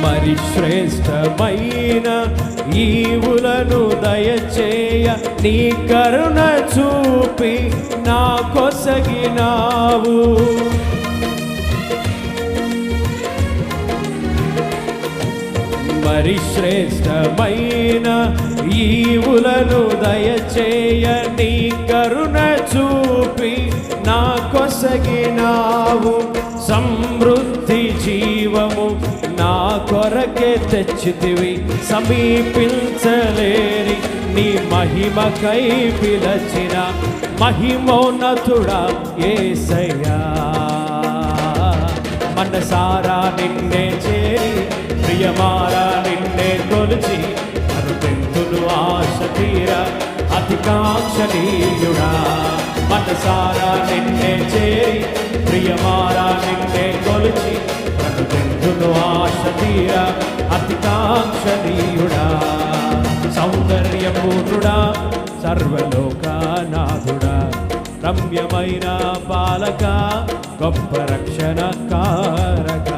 మరి శ్రేష్టమైన ఈవులను దయచేయ నీ కరుణ చూపి నా కొసగినావు. మరి శ్రేష్టమైన ఈవులను దయచేయ నీ కరుణ చూపి నా కొసగినావు. సమృద్ధి జీవము నా కొరకే తెచ్చితివి, సమీపించలేని నీ మహిమకై పిలచిన మహిమోన్నతుడా యేసయ్యా. మనసారా నిన్నే చేరి ప్రియమారా నిన్నే కొలిచి అరుపెంతులు ఆశ తీర అతికాంక్షణీయుడా. మనసారా నిన్నే చేరి ప్రియమారా నిన్నే కొలిచి అరుపెంతులు ఆశ తీర అతికాంక్షణీయుడా. సౌందర్యపూర్ణుడా సర్వలోకనాథుడా, రమ్యమైన పాలక గొప్ప రక్షణ కారక,